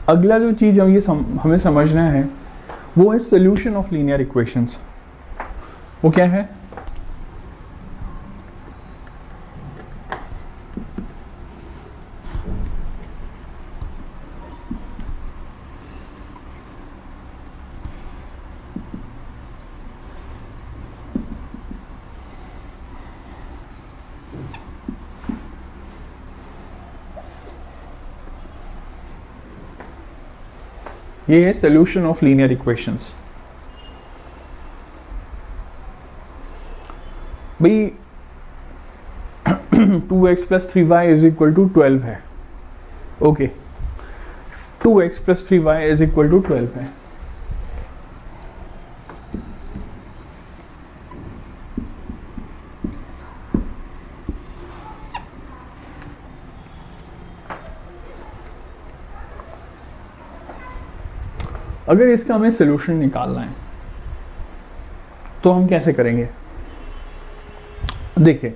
अगला जो चीज हमें समझना है वो है सोल्यूशन ऑफ लीनियर इक्वेशंस। वो क्या है? ये है सोल्यूशन ऑफ लीनियर इक्वेशंस। भाई 2x plus 3y is equal to 12 है। Okay, 2x plus 3y is equal to 12 है। अगर इसका हमें सोल्यूशन निकालना है तो हम कैसे करेंगे? देखिए,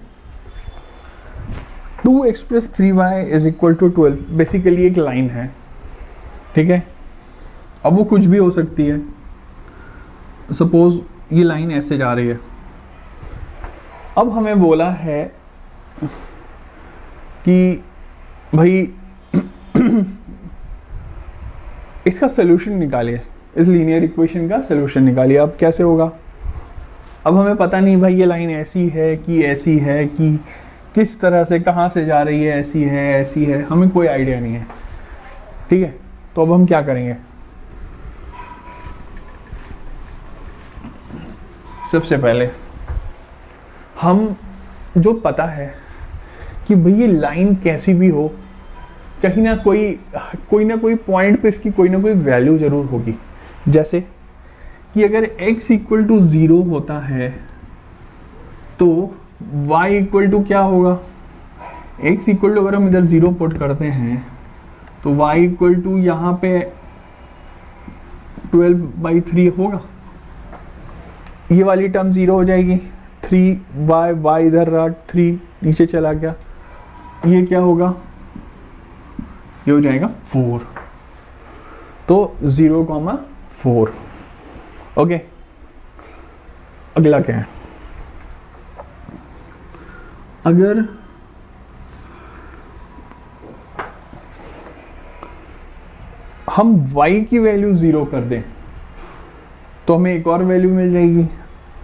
2x plus 3y is equal to 12 basically एक लाइन है, ठीक है। अब वो कुछ भी हो सकती है। सपोज ये लाइन ऐसे जा रही है। अब हमें बोला है कि भाई इसका सोल्यूशन निकालिए, इस लीनियर इक्वेशन का सोल्यूशन निकालिए। अब कैसे होगा? अब हमें पता नहीं भाई ये लाइन ऐसी है कि ऐसी है कि किस तरह से कहाँ से जा रही है, ऐसी है, हमें कोई आइडिया नहीं है, ठीक है। तो अब हम क्या करेंगे? सबसे पहले हम जो पता है कि भाई ये लाइन कैसी भी हो, कहीं ना कोई पॉइंट पे इसकी कोई ना कोई वैल्यू जरूर होगी। जैसे कि अगर x इक्वल टू 0 होता है तो y इक्वल टू क्या होगा? x इक्वल टू अगर हम इधर 0 पुट करते हैं तो y इक्वल टू यहाँ पे 12/3 होगा। ये वाली टर्म 0 हो जाएगी। 3y इधर रहा, 3 नीचे चला गया, ये क्या होगा? ये हो जाएगा 4। तो 0,4। ओके, अगला क्या है? अगर हम y की वैल्यू 0 कर दें तो हमें एक और वैल्यू मिल जाएगी।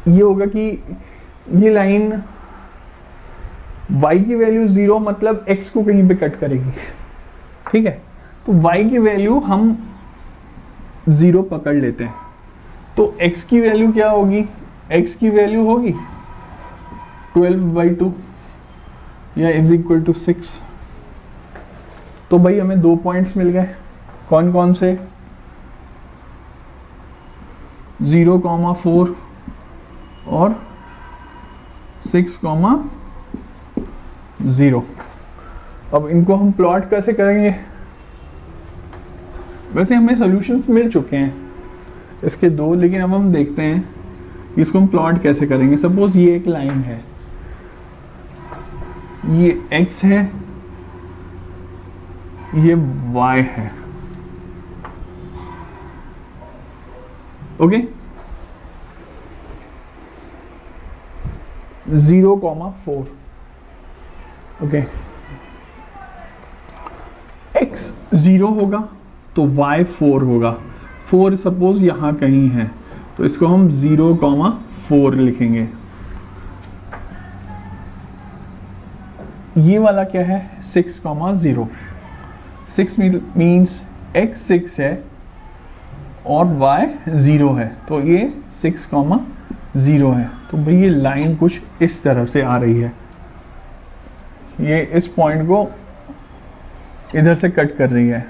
ये होगा कि ये लाइन y की वैल्यू 0 मतलब x को कहीं पे कट करेगी, ठीक है। तो y की वैल्यू हम 0 पकड़ लेते हैं तो x की वैल्यू क्या होगी? x की वैल्यू होगी 12/2 या x इक्वल टू 6। तो भाई हमें 2 पॉइंट्स मिल गए। कौन कौन से? 0,4 और 6,0। अब इनको हम प्लॉट कैसे करेंगे? वैसे हमें सॉल्यूशंस मिल चुके हैं इसके 2, लेकिन अब हम देखते हैं कि इसको हम प्लॉट कैसे करेंगे। सपोज ये एक लाइन है, ये x है, ये y है, ओके। 0,4, ओके। x 0 होगा तो y 4 होगा। 4 सपोज यहाँ कहीं है तो इसको हम 0,4 लिखेंगे। ये वाला क्या है? 6,0। 6 मीन्स x 6 है और y 0 है, तो ये 6,0 है। तो भाई ये लाइन कुछ इस तरह से आ रही है, ये इस पॉइंट को इधर से कट कर रही है,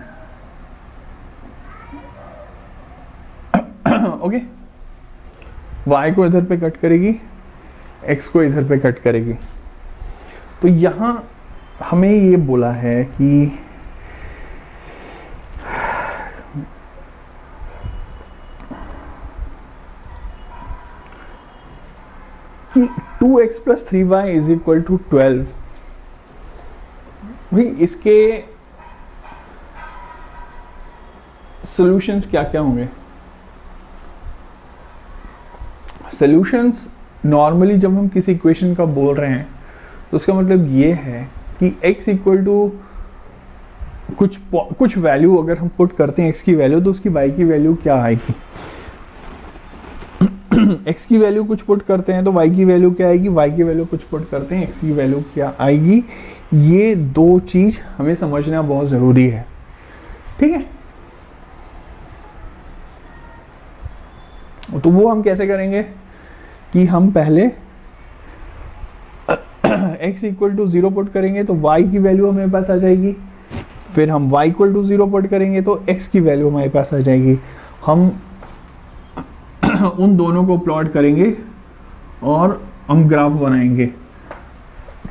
ओके। y को इधर पे कट करेगी, x को इधर पे कट करेगी। तो यहां हमें ये बोला है कि कि 2x plus 3y is equal to 12 भाई इसके सॉल्यूशंस क्या क्या होंगे? सॉल्यूशंस नॉर्मली जब हम किसी इक्वेशन का बोल रहे हैं तो उसका मतलब ये है कि x इक्वल टू कुछ वैल्यू अगर हम पुट करते हैं x की वैल्यू, तो उसकी y की वैल्यू क्या आएगी? x की वैल्यू कुछ पुट करते हैं तो y की वैल्यू क्या आएगी, y की वैल्यू कुछ पुट करते हैं x की वैल्यू क्या आएगी। ये दो चीज हमें समझना बहुत जरूरी है, ठीक है। तो वो हम कैसे करेंगे कि हम पहले x इक्वल टू 0 पुट करेंगे तो y की वैल्यू हमारे पास आ जाएगी, फिर हम y इक्वल टू 0 पुट करेंगे तो x की वैल्यू हमारे पास आ जाएगी। हम उन दोनों को प्लॉट करेंगे और हम ग्राफ बनाएंगे,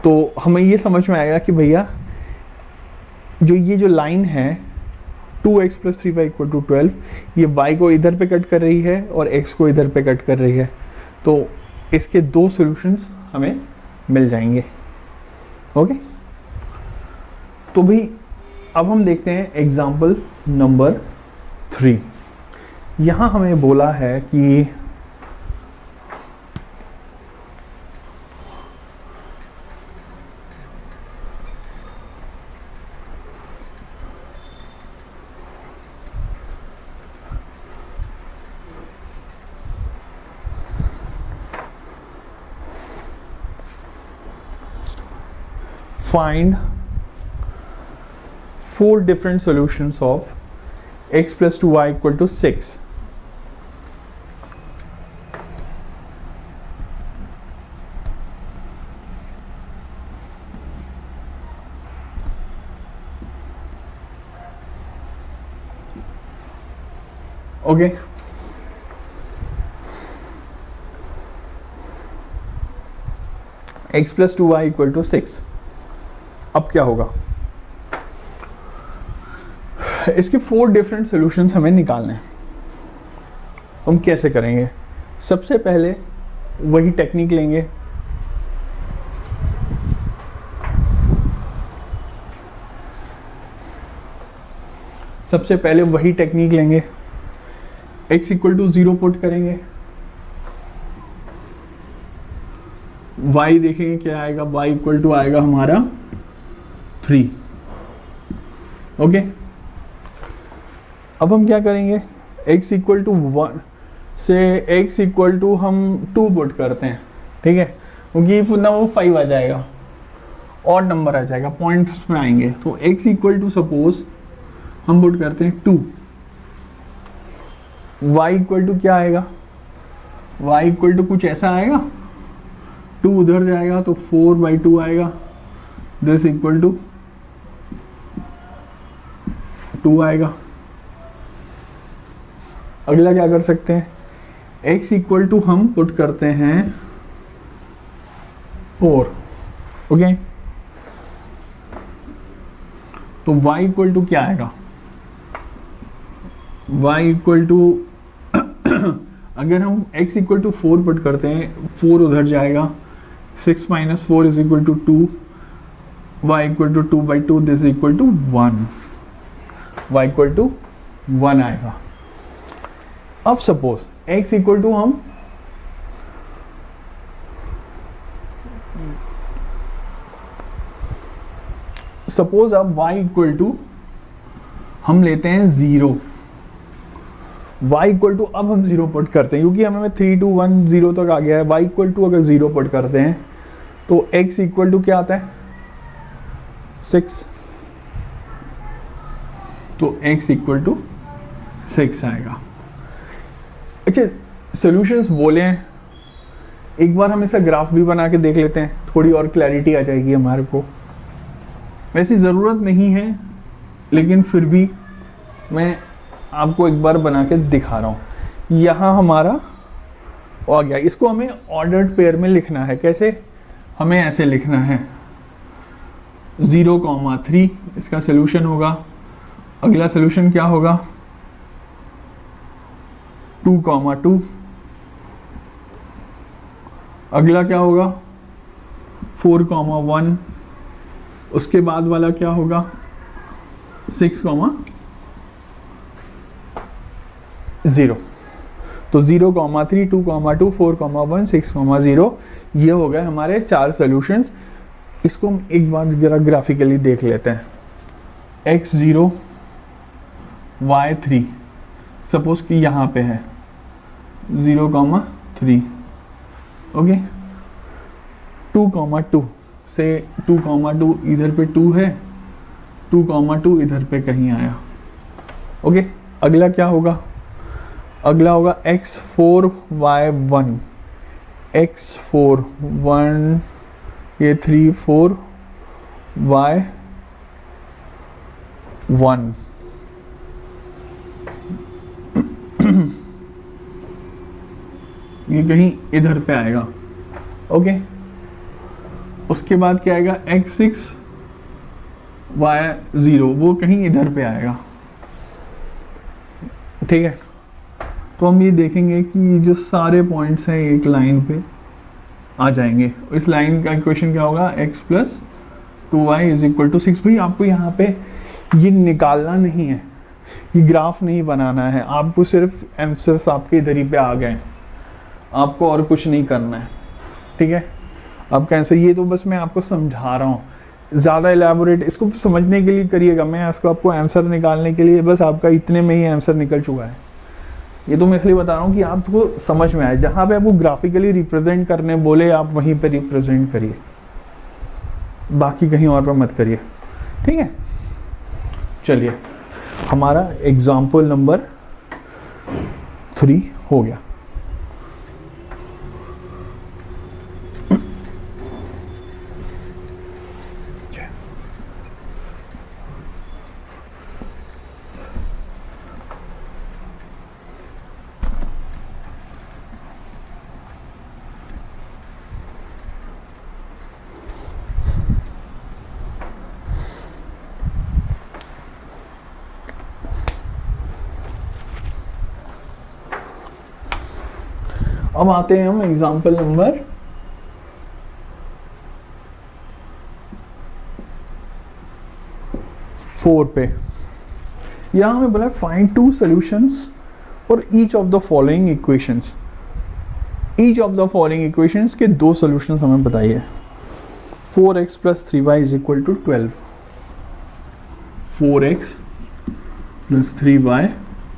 तो हमें ये समझ में आएगा कि भैया ये जो लाइन है 2x + 3y = 12, ये y को इधर पे कट कर रही है और x को इधर पे कट कर रही है, तो इसके दो सॉल्यूशंस हमें मिल जाएंगे। ओके, तो भाई अब हम देखते हैं एग्जाम्पल नंबर 3। यहां हमें बोला है कि find 4 different solutions of x + 2y = 6. Okay, x + 2y = 6। अब क्या होगा? इसके 4 डिफरेंट सॉल्यूशंस हमें निकालने हैं। हम कैसे करेंगे? सबसे पहले वही टेक्निक लेंगे, x = 0 पुट करेंगे, y देखेंगे क्या आएगा, y = आएगा हमारा 3। ओके, अब हम क्या करेंगे, x = 1 से x = हम 2 पुट करते हैं, ठीक है, क्योंकि ना वो 5 आ जाएगा, और नंबर आ जाएगा, पॉइंट्स में आएंगे। तो x = सपोज हम पुट करते हैं 2, y = क्या आएगा, y = कुछ ऐसा आएगा, 2 उधर जाएगा तो 4/2 आएगा, दिस इक्वल टू 2 आएगा। अगला क्या कर सकते हैं, x = हम पुट करते हैं 4, ओके, तो y = क्या आएगा, y = अगर हम x = 4 पुट करते हैं, 4 उधर जाएगा, 6 - 4 = 2, y = 2/2, this equal to 1, y = 1 आएगा। अब सपोज x = हम सपोज अब y = हम लेते हैं 0, y = अब हम 0 पुट करते हैं, क्योंकि हमें 3 2 1 0 तक आ गया है। y = अगर 0 पुट करते हैं तो x = क्या आता है, 6, तो x = 6 आएगा। अच्छा, सॉल्यूशंस बोले हैं, एक बार हम इसका ग्राफ भी बना के देख लेते हैं, थोड़ी और क्लैरिटी आ जाएगी हमारे को। वैसी ज़रूरत नहीं है, लेकिन फिर भी मैं आपको एक बार बना के दिखा रहा हूँ। यहाँ हमारा आ गया, इसको हमें ऑर्डर्ड पेयर में लिखना है। कैसे? हमें ऐसे लिखना है 0, 3 इसका सॉल्यूशन होगा। अगला सॉल्यूशन क्या होगा, 2, 2। अगला क्या होगा, 4, 1। उसके बाद वाला क्या होगा 6,0। तो 0,3, 2,2, 4,1, 6,0 ये हो गए हमारे 4 सॉल्यूशंस। इसको हम एक बार जरा ग्राफिकली देख लेते हैं। x0 y3 सपोज कि यहाँ पे है 0,3, ओके। 2,2 से 2,2 इधर पे 2 है, 2,2 इधर पे कहीं आया, ओके। अगला क्या होगा? अगला होगा x4 y1, x4 1 ये 3 4 y1 ये कहीं इधर पे आएगा, ओके। उसके बाद क्या आएगा x6 y0 वो कहीं इधर पे आएगा, ठीक है। तो हम ये देखेंगे कि ये जो सारे पॉइंट्स हैं एक लाइन पे आ जाएंगे। इस लाइन का इक्वेशन क्या होगा x plus 2y is equal to 6। भाई आपको यहाँ पे ये निकालना नहीं है, ये ग्राफ नहीं बनाना है, आपको सिर्फ आंसर्स आपके इधर ही पे आ गए, आपको और कुछ नहीं करना है, ठीक है। आपका आंसर ये तो बस मैं आपको समझा रहा हूँ, ज़्यादा एलैबोरेट इसको समझने के लिए करिएगा। मैं इसको आपको आंसर निकालने के लिए बस आपका इतने में ही आंसर निकल चुका है। ये तो मैं इसलिए बता रहा हूँ कि आपको समझ में आए। जहाँ पे आपको ग्राफिकली रिप्रेजेंट करने बोले आप वहीं पे रिप्रेजेंट करिए, बाकी कहीं और पे मत करिए, ठीक है। चलिए हमारा एग्जाम्पल नंबर 3 हो गया। अब आते हैं हम एग्जाम्पल नंबर 4 पे। यहां हमें बोला find 2 solutions for each of the following equations. Each of the following equations के 2 सॉल्यूशंस हमें बताइए। 4x plus 3y is equal to 12। 4x plus 3y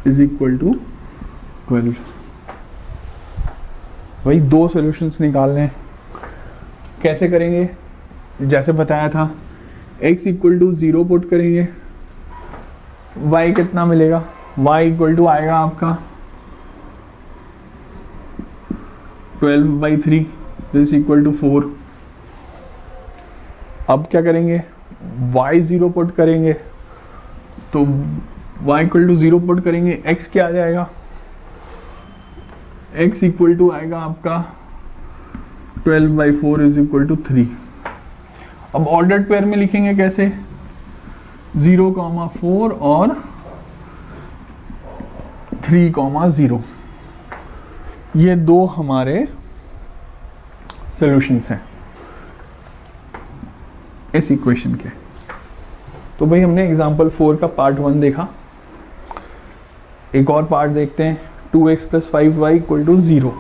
is equal to 12। वही 2 सॉल्यूशंस निकालने हैं। कैसे करेंगे? जैसे बताया था, x इक्वल टू 0 पुट करेंगे, y कितना मिलेगा? y इक्वल टू आएगा आपका 12/3 दिस इक्वल टू 4। अब क्या करेंगे? y 0 पुट करेंगे, तो y इक्वल टू 0 पुट करेंगे, x क्या आ जाएगा? x इक्वल टू आएगा आपका 12/4 इज इक्वल टू 3। अब ऑर्डर्ड पेयर में लिखेंगे कैसे? 0,4 और 3,0। ये 2 हमारे सॉल्यूशंस हैं इस इक्वेशन के। तो भाई हमने एग्जांपल 4 का पार्ट 1 देखा। एक और पार्ट देखते हैं। 2x plus 5y equal to 0।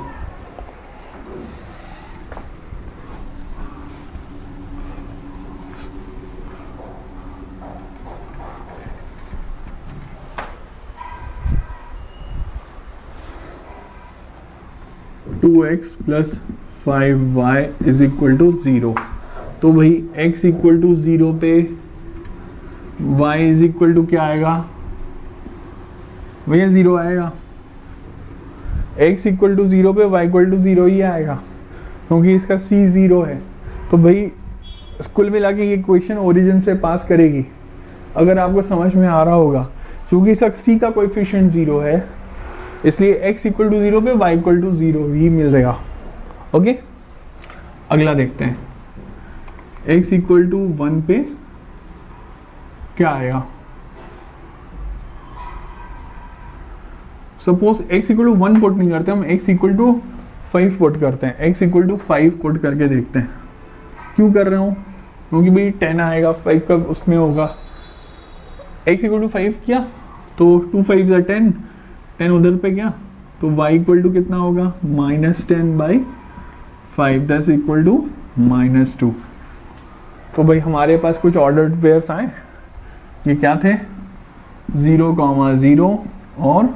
Two x plus 5y is equal to 0। तो भाई x इक्वल टू 0 पे y इज इक्वल टू क्या आएगा? भैया 0 आएगा। x इक्वल टू 0 पे y इक्वल टू 0 ही आएगा, क्योंकि इसका c 0 है। तो भाई कुल मिला के ये क्वेश्चन ओरिजिन से पास करेगी, अगर आपको समझ में आ रहा होगा। क्योंकि इसका c का कोएफिशिएंट 0 है, इसलिए x इक्वल टू 0 पे y इक्वल टू 0 ही मिलेगा। ओके, अगला देखते हैं। x इक्वल टू 1 पे क्या आएगा? Suppose x equal to 1 put नहीं करते, हम x इक्वल टू 5 पुट करते हैं। x इक्वल टू 5 पुट करके देखते हैं। क्यों कर रहा हूँ? क्योंकि भाई 10 आएगा 5 का उसमें होगा, x इक्वल टू 5 किया तो 2 5 ज़ा 10, 10 उधर पे गया तो y इक्वल टू कितना होगा -10/5 दैट्स इक्वल टू -2। तो भाई हमारे पास कुछ ऑर्डर्ड पेयर्स आए, ये क्या थे 0,0 और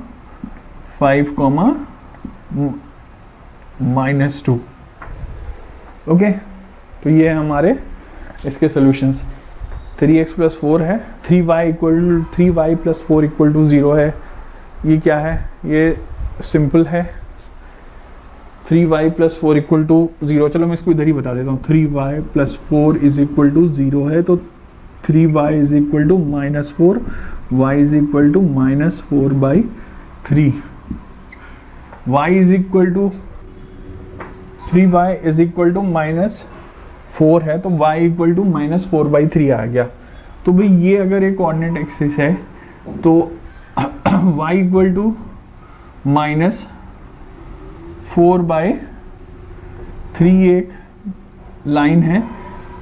5,-2। ओके, तो ये हमारे इसके सॉल्यूशंस। 3x + 4 है, 3y + 4 = 0 है। ये क्या है, ये सिंपल है 3y + 4 = 0। चलो मैं इसको इधर ही बता देता हूँ, 3y + 4 = 0 है तो 3y = -4, y = -4/3। y = 3y = -4 है तो y = -4/3 आ गया। तो भाई ये अगर एक कोऑर्डिनेट एक्सिस है तो y = -4/3 एक लाइन है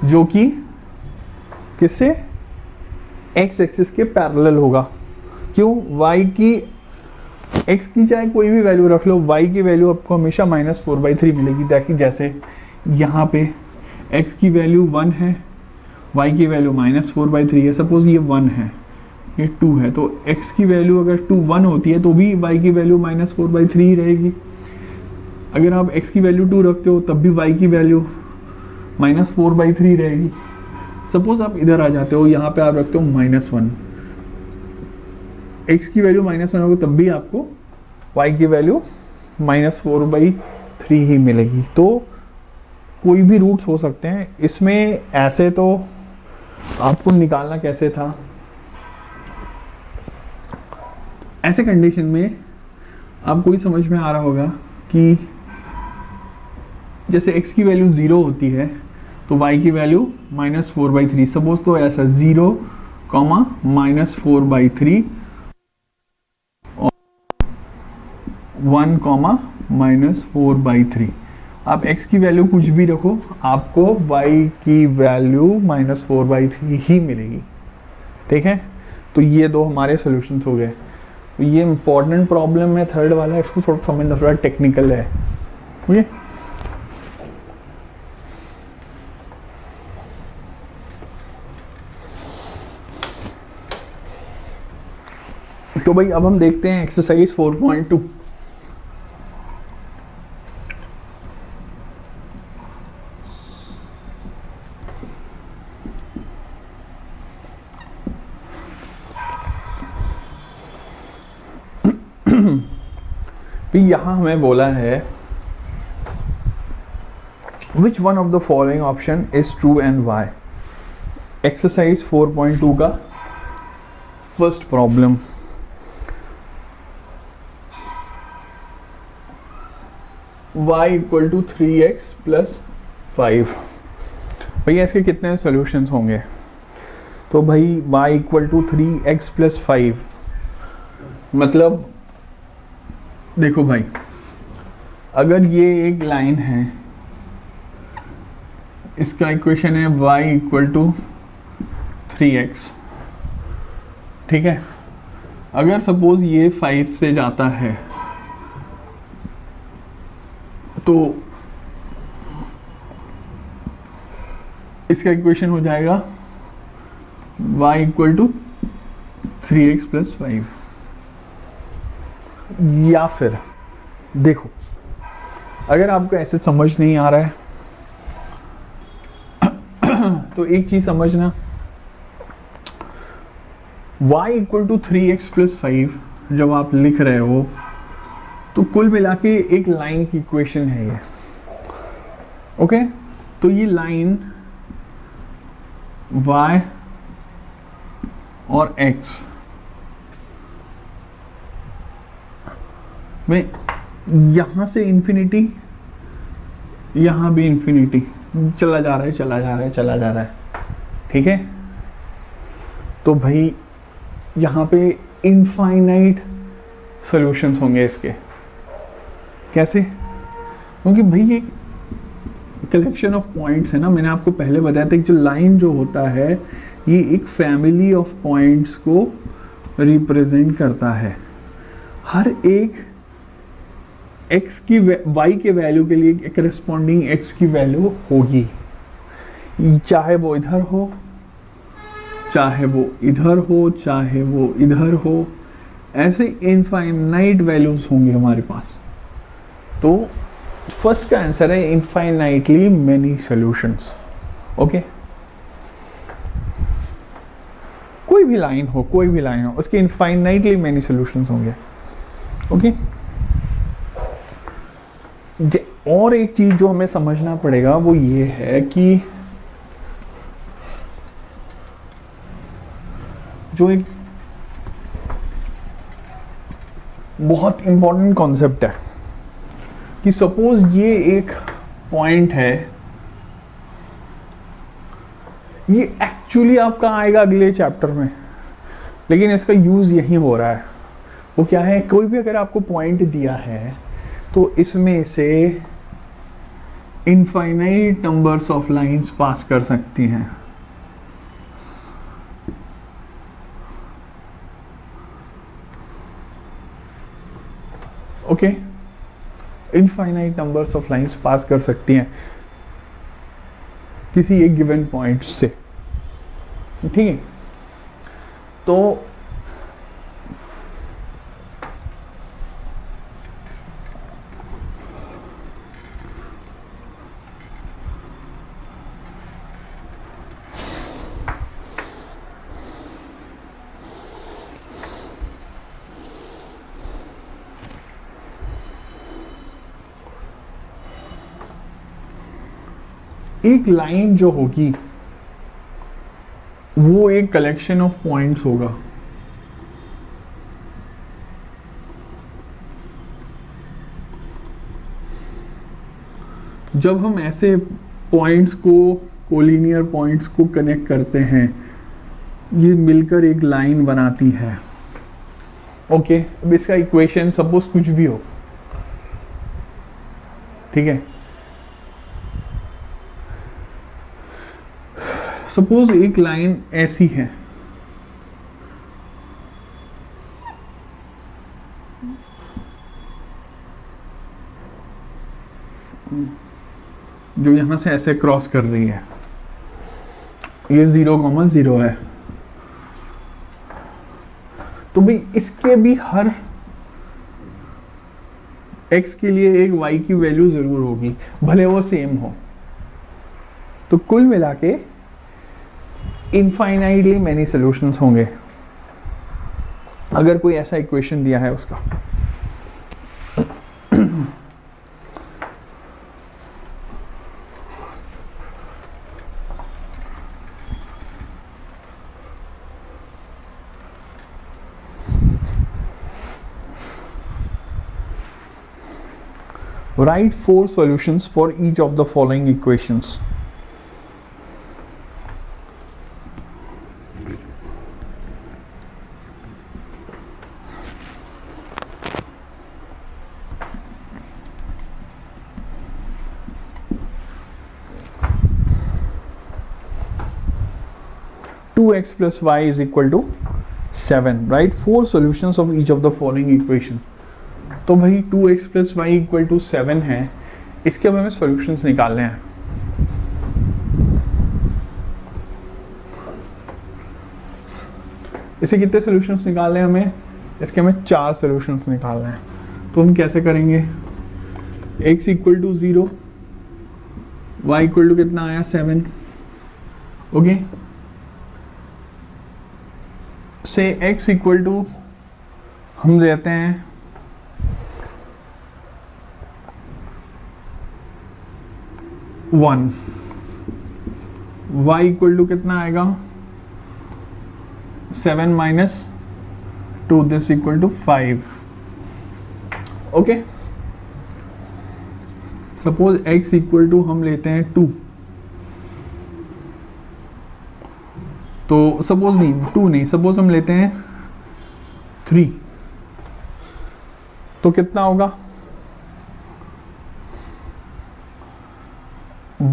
जो कि किससे x एक्सिस के पैरेलल होगा। क्यों, y की x की चाहे कोई भी वैल्यू रख लो, y की वैल्यू आपको हमेशा -4/3 मिलेगी। देखिए जैसे यहाँ पे x की वैल्यू 1 है, y की वैल्यू -4/3 है। सपोज ये 1 है, ये 2 है, तो x की वैल्यू अगर 1 होती है तो भी y की वैल्यू -4/3 ही रहेगी। अगर आप x की वैल्यू 2 रखते हो तब भी y की वैल्यू -4/3 रहेगी। सपोज आप इधर आ जाते हो, यहाँ पे आप रखते हो -1, x की वैल्यू -1 होगी तब भी आपको y की वैल्यू -4/3 ही मिलेगी। तो कोई भी रूट्स हो सकते हैं इसमें। ऐसे तो आपको निकालना कैसे था, ऐसे कंडीशन में आपको ही समझ में आ रहा होगा कि जैसे x की वैल्यू 0 होती है तो y की वैल्यू -4/3। सपोज तो ऐसा 0, -4/3 और 1, -4/3। आप x की वैल्यू कुछ भी रखो, आपको y की वैल्यू -4/3 ही मिलेगी। ठीक है, तो ये दो हमारे सॉल्यूशंस हो गए। तो ये इंपॉर्टेंट प्रॉब्लम है थर्ड वाला, इसको थोड़ा समझना, थोड़ा टेक्निकल है। ओके, तो भाई अब हम देखते हैं एक्सरसाइज 4.2। यहां हमें बोला है which one of the following option is true and why. Exercise 4.2 का फर्स्ट प्रॉब्लम, y = 3x + 5। भैया इसके कितने सॉल्यूशंस होंगे, तो भाई y = 3x + 5 मतलब देखो भाई, अगर ये एक लाइन है, इसका इक्वेशन है y = 3x। ठीक है, अगर सपोज ये 5 से जाता है तो इसका इक्वेशन हो जाएगा y = 3x + 5। या फिर देखो, अगर आपको ऐसे समझ नहीं आ रहा है तो एक चीज समझना, y = 3x + 5 जब आप लिख रहे हो तो कुल मिला के एक लाइन की इक्वेशन है ये। ओके, तो ये लाइन y और x में यहां से इंफिनिटी, यहां भी इंफिनिटी, चला जा रहा है। ठीक है, तो भाई यहां पे इनफाइनाइट सॉल्यूशंस होंगे इसके। कैसे, क्योंकि भाई ये कलेक्शन ऑफ पॉइंट्स है ना, मैंने आपको पहले बताया था कि जो लाइन जो होता है ये एक फैमिली ऑफ पॉइंट्स को रिप्रेजेंट करता है। हर एक x की y के वैल्यू के लिए करस्पॉन्डिंग x की वैल्यू होगी, चाहे वो इधर हो, चाहे वो इधर हो, चाहे वो इधर हो, ऐसे इनफाइनाइट वैल्यूज होंगे हमारे पास। तो फर्स्ट का आंसर है इनफाइनाइटली मेनी सॉल्यूशंस। ओके, कोई भी लाइन हो, कोई भी लाइन हो, उसके इनफाइनाइटली मेनी सॉल्यूशंस होंगे। ओके, और एक चीज जो हमें समझना पड़ेगा वो ये है कि जो एक बहुत इंपॉर्टेंट कॉन्सेप्ट है कि सपोज ये एक पॉइंट है, ये एक्चुअली आपका आएगा अगले चैप्टर में, लेकिन इसका यूज यही हो रहा है। वो क्या है, कोई भी अगर आपको पॉइंट दिया है तो इसमें से infinite numbers of lines pass कर सकती हैं। Okay, infinite numbers of lines pass कर सकती हैं किसी एक गिवन पॉइंट से। ठीक है, तो एक लाइन जो होगी वो एक कलेक्शन ऑफ पॉइंट्स होगा। जब हम ऐसे पॉइंट्स को, कोलिनियर पॉइंट्स को कनेक्ट करते हैं, ये मिलकर एक लाइन बनाती है। ओके, अब इसका इक्वेशन सपोज कुछ भी हो, ठीक है, सपोज एक लाइन ऐसी है, जो यहां से ऐसे क्रॉस कर रही है, ये 0,0 है, तो भाई इसके भी हर x के लिए एक y की वैल्यू जरूर होगी, भले वो सेम हो। तो कुल मिला के इनफाइनाइटली मेनी सॉल्यूशंस होंगे अगर कोई ऐसा इक्वेशन दिया है उसका। Write 4 solutions for each of the following equations. Two x plus y is equal to 7. Write 4 solutions of each of the following equations. तो भाई 2x plus y equal to 7 है, इसके अब हमें सॉल्यूशंस निकालने हैं। इसे कितने सॉल्यूशंस निकालने हैं हमें, इसके हमें 4 सॉल्यूशंस निकालने हैं। तो हम कैसे करेंगे, x equal to 0, y equal to कितना आया 7, ओके, से x इक्वल टू हम देते हैं 1, y इक्वल टू कितना आएगा 7 minus 2, this equal to 5। Okay, suppose x equal to हम लेते हैं 2, तो सपोज नहीं 2 नहीं, सपोज हम लेते हैं 3, तो कितना होगा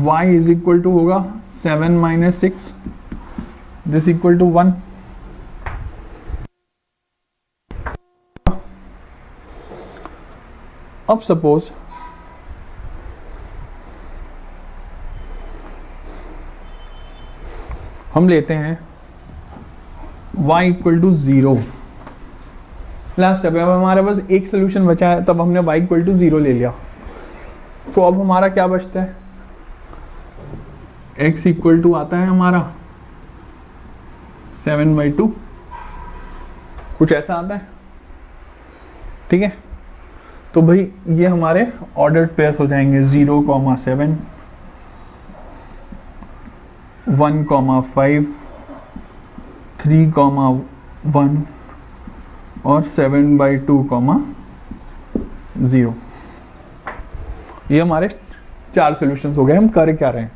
y इज इक्वल टू होगा 7 माइनस 6, दिस इक्वल टू 1। अब सपोज हम लेते हैं y equal to 0, last step है। अब हमारे पास एक सोल्यूशन बचा है, तब हमने y इक्वल टू 0 ले लिया। तो अब हमारा क्या बचता है, x इक्वल टू आता है हमारा 7/2, कुछ ऐसा आता है, ठीक है। तो भाई ये हमारे ऑर्डर्ड पेयर्स हो जाएंगे 0, 7, 1, 5, 3, 1 और 7/2, 0। ये हमारे 4 सॉल्यूशंस हो गए। हम कर क्या रहे हैं,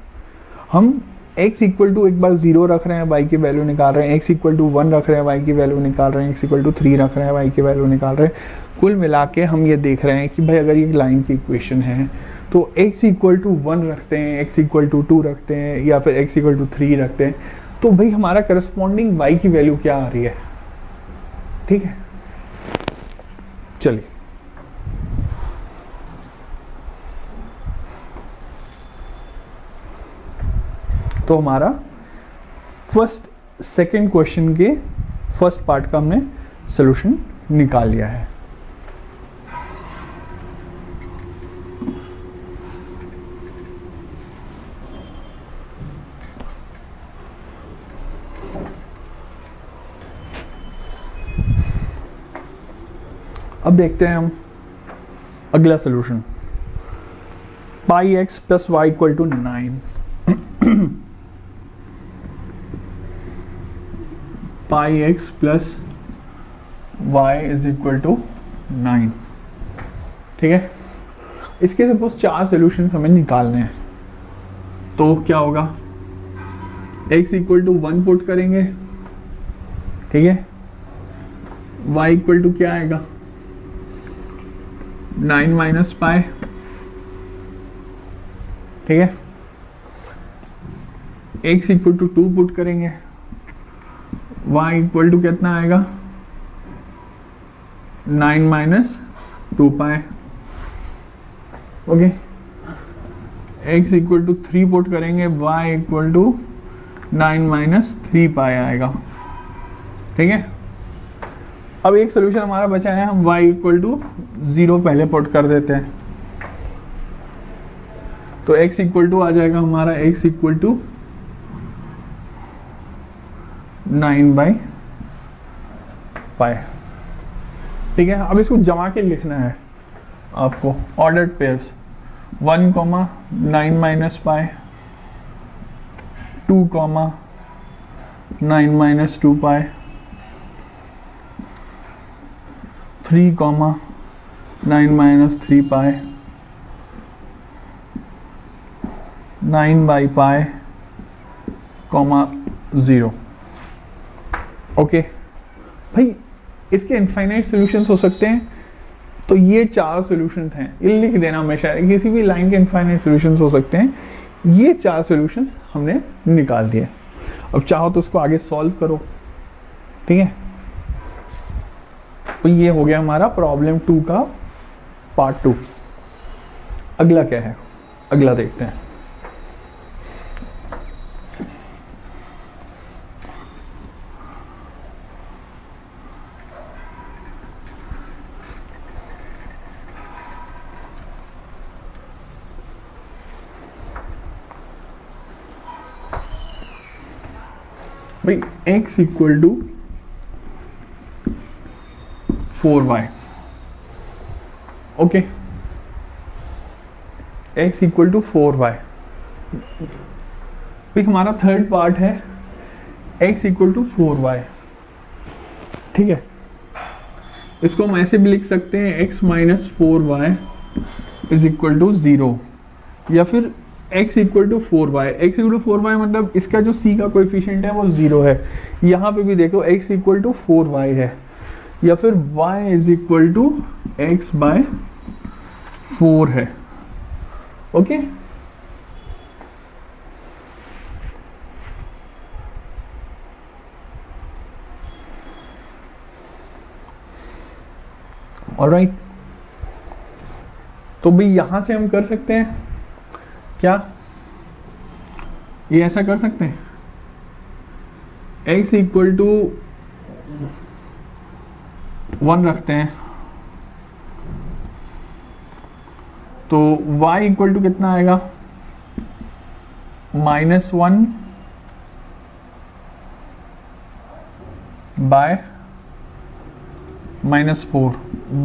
हम x इक्वल टू एक बार 0 रख रहे हैं, y की वैल्यू निकाल रहे हैं, x इक्वल टू 1 रख रहे हैं, y की वैल्यू निकाल रहे हैं, x इक्वल टू 3 रख रहे हैं, y की वैल्यू निकाल रहे हैं। कुल मिला के हम ये देख रहे हैं कि भाई अगर ये लाइन की इक्वेशन है तो x इक्वल टू 1 रखते हैं, x इक्वल टू 2 रखते हैं, या फिर x इक्वल टू 3 रखते हैं, तो भाई हमारा करस्पॉन्डिंग y की वैल्यू क्या आ रही है, ठीक है। चलिए तो हमारा फर्स्ट सेकंड क्वेश्चन के फर्स्ट पार्ट का हमने सॉल्यूशन निकाल लिया है। अब देखते हैं हम अगला solution, pi x plus y equal to 9। Pi x plus y is equal to 9, ठीक है। इसके सपोज 4 सॉल्यूशंस हमें निकालने हैं, तो क्या होगा, x इक्वल टू 1 पुट करेंगे, ठीक है। y इक्वल टू क्या आएगा, 9 माइनस पाई, ठीक है। x इक्वल टू 2 पुट करेंगे, y इक्वल टू कितना आएगा, 9 minus 2 pi, okay. x equal to 3 put करेंगे, y equal to 9 minus 3 pi आएगा, ठीक है। अब एक सोल्यूशन हमारा बचा है, हम y इक्वल टू 0 पहले पुट कर देते हैं, तो x इक्वल टू आ जाएगा हमारा x इक्वल टू 9/पाई, ठीक है। अब इसको जमा के लिखना है आपको, ordered pairs 1, 9 minus pi, 2, 9 minus 2 पाई, 3, 9 माइनस 3 पाई, 9/पाई, 0। ओके भाई, इसके इनफाइनाइट सॉल्यूशंस हो सकते हैं, तो ये 4 सॉल्यूशंस हैं, ये लिख देना हमेशा, किसी भी लाइन के इनफाइनाइट सॉल्यूशंस हो सकते हैं। ये 4 सॉल्यूशंस हमने निकाल दिए। अब चाहो तो उसको आगे सॉल्व करो, ठीक है। तो ये हो गया हमारा प्रॉब्लम 2 का पार्ट 2। अगला क्या है, अगला देखते हैं। भाई x equal to 4y, okay. x equal to 4y, भाई हमारा थर्ड पार्ट है x इक्वल टू 4y, ठीक है। इसको हम ऐसे भी लिख सकते हैं x minus 4y is equal to 0, या फिर x equal to 4y। x equal to 4y मतलब इसका जो c का कोएफिशिएंट है वो 0 है। यहाँ पे भी देखो x इक्वल टू 4y है, या फिर y is equal to x by 4 है, ओके। ऑलराइट, तो भाई यहां से हम कर सकते हैं क्या, ये ऐसा कर सकते हैं, x इक्वल टू 1 रखते हैं, तो y इक्वल टू कितना आएगा, -1 by -4,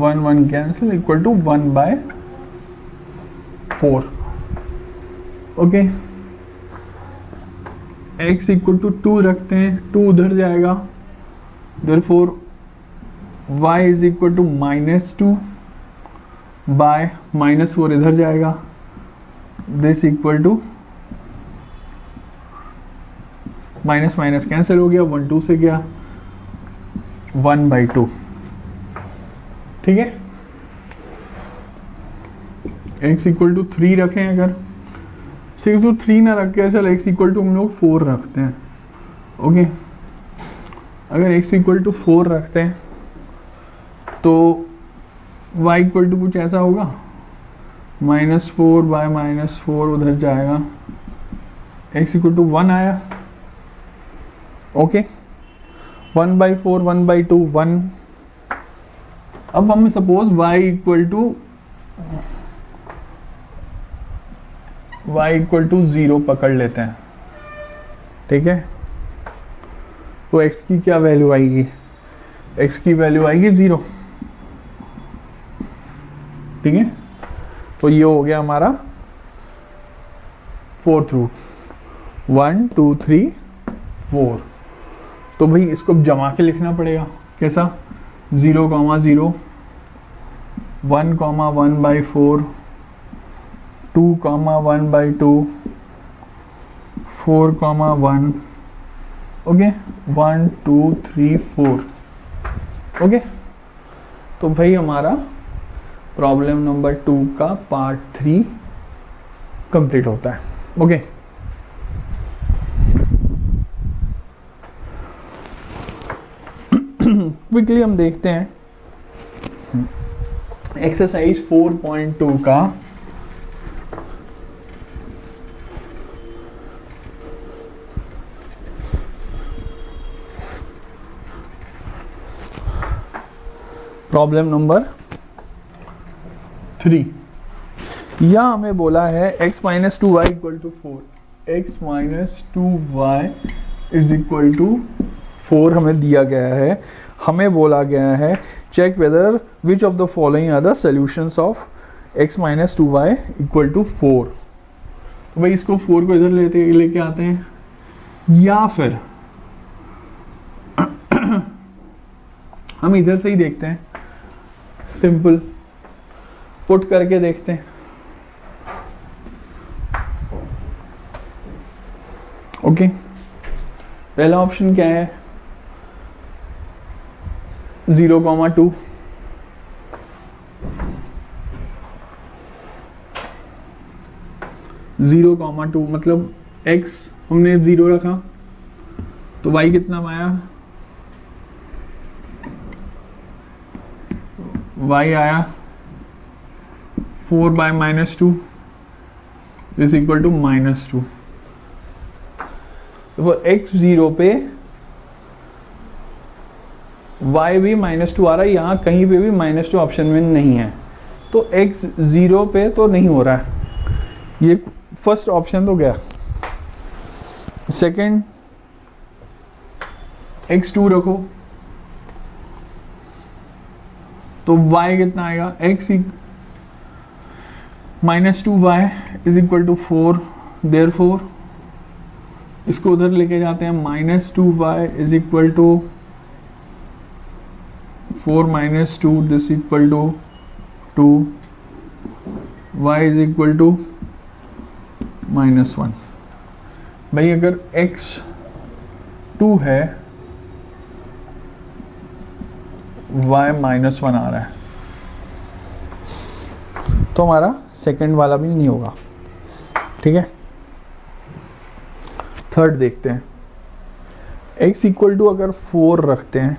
1 1 cancel, equal to 1/4। Okay, x equal to 2 रखते हैं, 2 उधर जाएगा, therefore y is equal to -2 by -4 इधर जाएगा, this equal to minus minus cancel हो गया, 1 2 से गया, 1/2। ठीक है, x इक्वल टू 3 रखें, अगर सिर्फ तो 3 ना रख के चल x इक्वल टू हम लोग 4 रखते हैं। ओके, अगर x इक्वल टू 4 रखते हैं तो y इक्वल टू कुछ ऐसा होगा, -4 बाय -4 उधर जाएगा, x इक्वल टू 1 आया। ओके, 1/4 1/2 1। अब हम सपोज y इक्वल टू 0 पकड़ लेते हैं। ठीक है, तो x की क्या वैल्यू आएगी, x की वैल्यू आएगी 0। ठीक है, तो ये हो गया हमारा 4th रूट, 1 2 3 4। तो भाई इसको जमा के लिखना पड़ेगा, कैसा, 0 0 1 1/4, 2 1/2, 4 1। ओके, 1 2 3 4। ओके, तो भाई हमारा प्रॉब्लम नंबर 2 का पार्ट 3 कंप्लीट होता है। ओके, क्विकली हम देखते हैं एक्सरसाइज 4.2 का प्रॉब्लम नंबर 3। या हमें बोला है x - 2y equal to 4, x - 2y is equal to 4 हमें दिया गया है। हमें बोला गया है check whether which of the following are the solutions of x - 2y equal to 4। तो भाई इसको 4 को इधर लेके आते हैं, या फिर हम इधर से ही देखते हैं, सिंपल पुट करके देखते हैं। ओके, पहला ऑप्शन क्या है, 0, 2, 0, 2 मतलब x हमने 0 रखा तो y कितना आया, y आया 4 बाय -2 इज इक्वल टू -2। तो x 0 पे y भी -2 आ रहा है, यहाँ कहीं पे भी -2 ऑप्शन में नहीं है, तो x 0 पे तो नहीं हो रहा है, ये फर्स्ट ऑप्शन तो गया। सेकंड, x 2 रखो तो y कितना आएगा, x -2y is equal to 4, therefore इसको उधर लेके जाते हैं, -2y is equal to 4 - 2 this equal to 2, y is equal to -1। भाई अगर x 2 है, y -1 आ रहा है, तो हमारा सेकंड वाला भी नहीं होगा। ठीक है, थर्ड देखते हैं, x इक्वल टू अगर 4 रखते हैं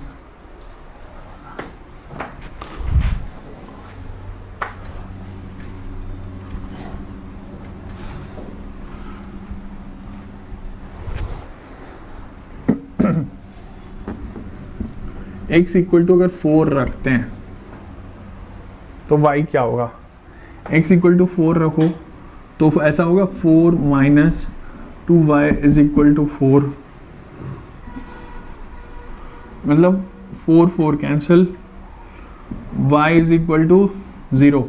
x इक्वल टू अगर 4 रखते हैं तो y क्या होगा, x इक्वल टू 4 रखो तो ऐसा होगा 4 minus 2y is equal to 4, मतलब 4 4 cancel, y is equal to 0,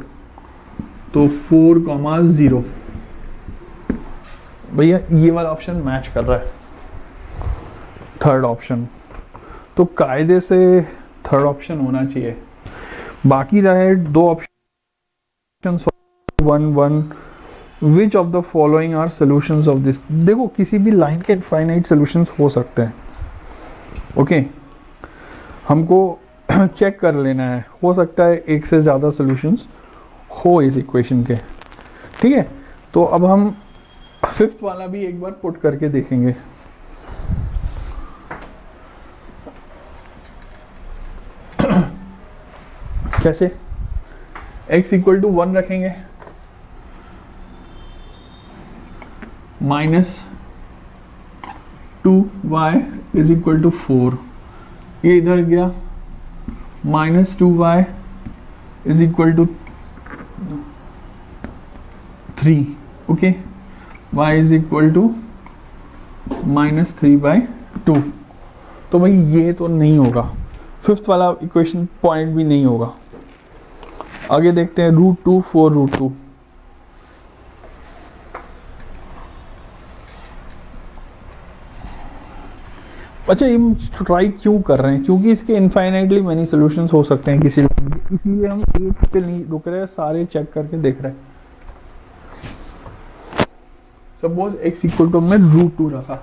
तो 4,0 भैया ये वाला ऑप्शन मैच कर रहा है, थर्ड ऑप्शन, तो कायदे से थर्ड ऑप्शन होना चाहिए। बाकी रहे दो option 1 1, which of the following are solutions of this. देखो किसी भी लाइन के इनफाइनाइट सोल्यूशंस हो सकते हैं, ओके हमको चेक कर लेना है, हो सकता है एक से ज़्यादा सोल्यूशंस हो इस इक्वेशन के, ठीक है। तो अब हम फिफ्थ वाला भी एक बार पुट करके देखेंगे। कैसे, x इक्वल टू 1 रखेंगे, minus 2y is equal to 4, ये इधर गया, minus 2y is equal to 3, okay, y is equal to -3/2। तो भाई ये तो नहीं होगा, फिफ्थ वाला इक्वेशन पॉइंट भी नहीं होगा। आगे देखते हैं √2 4 √2, अच्छा ये ट्राई क्यों कर रहे हैं, क्योंकि इसके इनफाइनाइटली मैनी सॉल्यूशंस हो सकते हैं किसी लाइन के, इसलिए हम एक पे नहीं रुक रहे हैं, सारे चेक करके देख रहे हैं। सपोज x इक्वल टू हमने √2 रखा,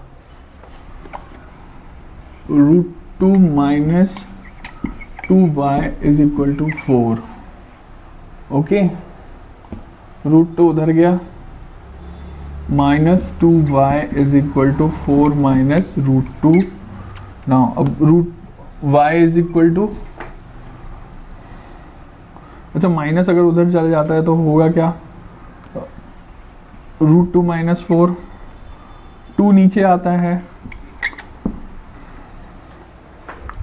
√2 minus 2y is equal to 4, okay, √2 उधर गया, minus 2y is equal to 4 minus √2। Now अब y इज इक्वल टू, अच्छा माइनस अगर उधर चल जाता है तो होगा क्या, √2 माइनस 4, 2 नीचे आता है,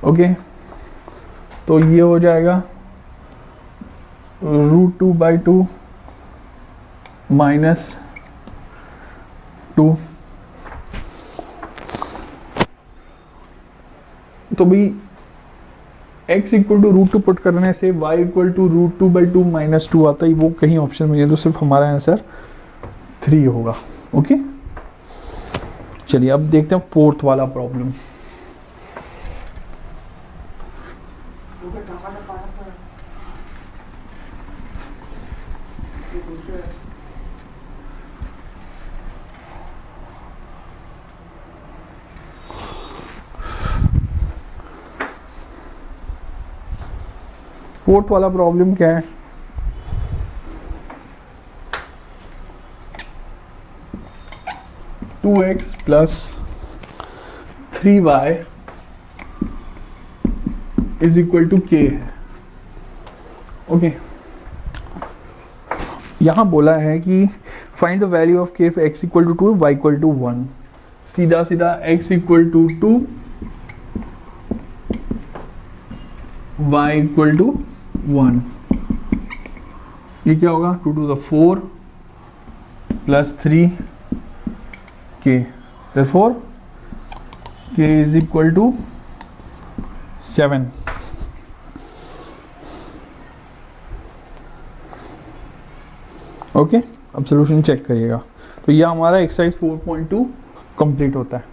ओके, तो ये हो जाएगा √2/2 माइनस 2। तो भाई x इक्वल टू √2 पुट करने से y इक्वल टू √2/2 माइनस 2 आता है, वो कहीं ऑप्शन में है, तो सिर्फ हमारा आंसर 3 होगा, ओके। चलिए अब देखते हैं फोर्थ वाला प्रॉब्लम। फोर्थ वाला प्रॉब्लम क्या है, two x plus 3y is equal to k है, ओके। यहां बोला है कि find the value of k x equal to 2 y equal to 1, सीधा सीधा x equal to 2 y equal to 1, ये क्या होगा, 2 to the 4 plus 3k, therefore k is equal to 7। Okay, अब सोल्यूशन चेक करिएगा। तो यह हमारा एक्सरसाइज 4.2 कंप्लीट होता है।